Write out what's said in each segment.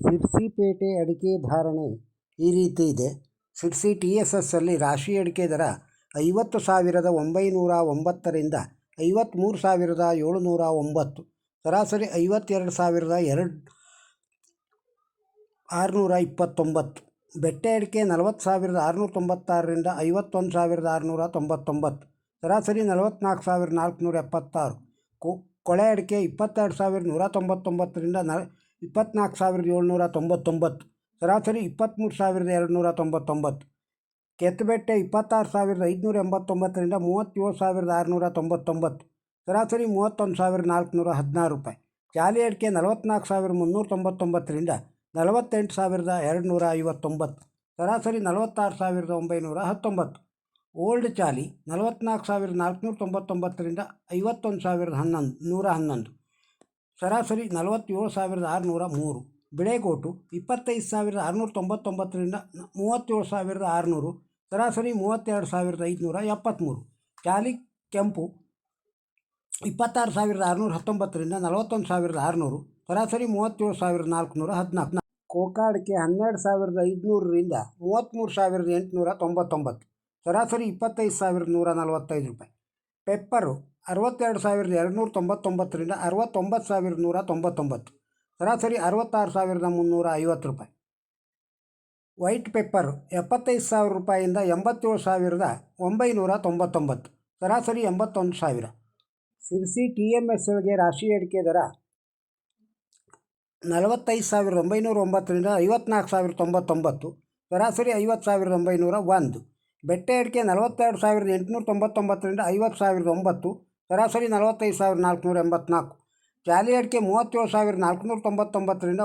ಸಿರ್ಸಿಪೇಟೆ ಅಡಿಕೆ ಧಾರಣೆ ಈ ರೀತಿ ಇದೆ. ಸಿರ್ಸಿ TSS ಅಲ್ಲಿ ರಾಶಿ ಅಡಿಕೆ ದರ 50,909ರಿಂದ 53,709, ಸರಾಸರಿ 52,629. ಬೆಟ್ಟೆ ಅಡಿಕೆ 40,696ರಿಂದ 51,699, ಸರಾಸರಿ 44,476. ಕೊಳೆ ಅಡಿಕೆ 22,199ರಿಂದ 24,799, ಸರಾಸರಿ 23,299. ಕೆತ್ತಬೆಟ್ಟೆ 26,589ರಿಂದ 37,699, ಸರಾಸರಿ 31,416 ರೂಪಾಯಿ. ಜಾಲಿ ಅಡಿಕೆ 44,399ರಿಂದ 48,259, ಸರಾಸರಿ 46,919. ಓಲ್ಡ್ ಚಾಲಿ 44,499ರಿಂದ 51,111, ಸರಾಸರಿ 47,603. ಬಿಳೆಗೋಟು 25,699ರಿಂದ 37,600, ಸರಾಸರಿ 32,573. ಚಾಲಿ ಕೆಂಪು 26,619ರಿಂದ 41,600, ಸರಾಸರಿ 37,414. ಕೋಕಾ ಅಡಿಕೆ 12,500ರಿಂದ 33,899, ಸರಾಸರಿ 25,145 ರೂಪಾಯಿ. ಪೆಪ್ಪರು 62,299ರಿಂದ 69,199, ಸರಾಸರಿ 66,350 ರೂಪಾಯಿ. ವೈಟ್ ಪೆಪ್ಪರು 75,000 ರೂಪಾಯಿಯಿಂದ 87,999, ಸರಾಸರಿ 81,000. ಸಿರ್ಸಿ TMSಗೆ ರಾಶಿ ಅಡಿಕೆ ದರ 45,909ರಿಂದ 54,099, ಸರಾಸರಿ 50,901. ಬೆಟ್ಟೆ ಅಡಿಕೆ 42,899ರಿಂದ 50,009, ಸರಾಸರಿ 45,484. ಜಾಲಿ ಅಡಿಕೆ 37,499ರಿಂದ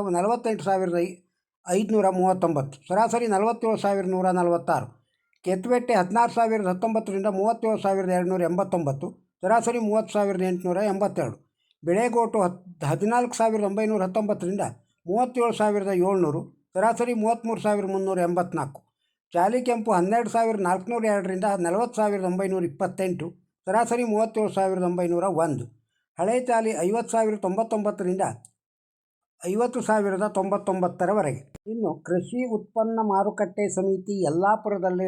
48,539, ಸರಾಸರಿ 47,146. ಕೆತ್ತಬೆಟ್ಟೆ 16,019ರಿಂದ 37,289, ಸರಾಸರಿ 30,882. ಬಿಳೆಗೋಟು 14,919ರಿಂದ 37,700, ಸರಾಸರಿ 33,384. ಚಾಲಿ ಕೆಂಪು 12,402ರಿಂದ 40,928, ಸರಾಸರಿ 37,901. ಹಳೆ ಚಾಲಿ 50,099ರಿಂದ 50,099ರವರೆಗೆ. ಇನ್ನು ಕೃಷಿ ಉತ್ಪನ್ನ ಮಾರುಕಟ್ಟೆ ಸಮಿತಿ ಯಲ್ಲಾಪುರದಲ್ಲಿ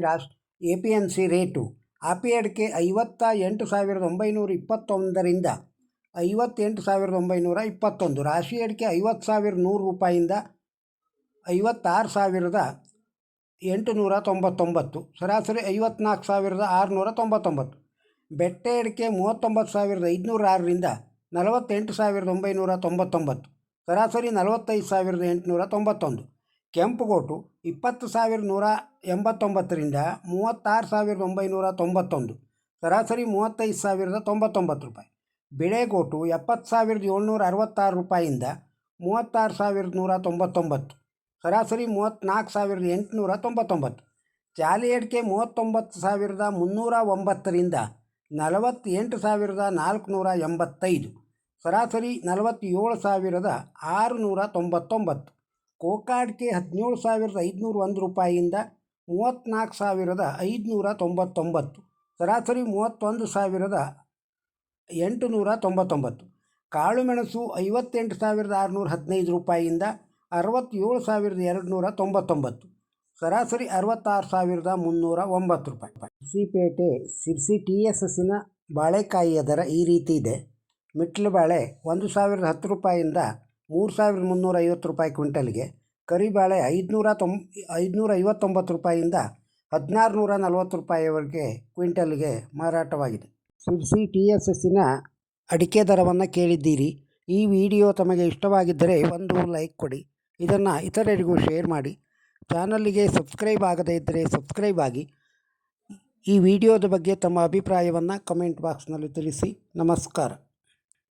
APMC ರೇಟು: ಆಪಿ ಅಡಿಕೆ 58,921ರಿಂದ 58,921, ರಾಶಿ ಅಡಿಕೆ 50,100 ರೂಪಾಯಿಯಿಂದ 56,899, ಸರಾಸರಿ 54,699. ಬೆಟ್ಟೆ ಅಡಿಕೆ 39,506ರಿಂದ 48,999, ಸರಾಸರಿ 45,891. ಕೆಂಪುಗೋಟು 20,189ರಿಂದ 36,991, ಸರಾಸರಿ 35,099 ರೂಪಾಯಿ. ಬಿಳೆಗೋಟು 70,766 ರೂಪಾಯಿಯಿಂದ 36,199, ಸರಾಸರಿ 34,899. ಜಾಲಿ ಅಡಿಕೆ 39,309ರಿಂದ 48,485, ಸರಾಸರಿ 47,699. ಕೋಕಾ ಅಡಿಕೆ 17,501 ರೂಪಾಯಿಯಿಂದ 34,599, ಸರಾಸರಿ 31,899. ಕಾಳುಮೆಣಸು 58,615 ರೂಪಾಯಿಯಿಂದ 67,299, ಸರಾಸರಿ 66,309 ರೂಪಾಯಿ. ಸಿರ್ಸಿಪೇಟೆ ಸಿರ್ಸಿ TSSನ ಬಾಳೆಕಾಯಿಯ ದರ ಈ ರೀತಿ ಇದೆ. ಮಿಟ್ಲು ಬಾಳೆ 1,010 ರೂಪಾಯಿಯಿಂದ 3,350 ರೂಪಾಯಿ ಕ್ವಿಂಟಲ್ಗೆ. ಕರಿಬಾಳೆ 559 ರೂಪಾಯಿಯಿಂದ 1,640 ರೂಪಾಯಿವರೆಗೆ ಕ್ವಿಂಟಲ್ಗೆ ಮಾರಾಟವಾಗಿದೆ. ಸಿರ್ಸಿ TSSನ ಅಡಿಕೆ ದರವನ್ನು ಕೇಳಿದ್ದೀರಿ. ಈ ವಿಡಿಯೋ ತಮಗೆ ಇಷ್ಟವಾಗಿದ್ದರೆ ಒಂದು ಲೈಕ್ ಕೊಡಿ. ಇದನ್ನು ಇತರರಿಗೂ ಶೇರ್ ಮಾಡಿ. ಚಾನಲ್ಲಿಗೆ ಸಬ್ಸ್ಕ್ರೈಬ್ ಆಗದೇ ಇದ್ದರೆ ಸಬ್ಸ್ಕ್ರೈಬ್ ಆಗಿ. ಈ ವಿಡಿಯೋದ ಬಗ್ಗೆ ತಮ್ಮ ಅಭಿಪ್ರಾಯವನ್ನು ಕಮೆಂಟ್ ಬಾಕ್ಸ್ನಲ್ಲಿ ತಿಳಿಸಿ. ನಮಸ್ಕಾರ.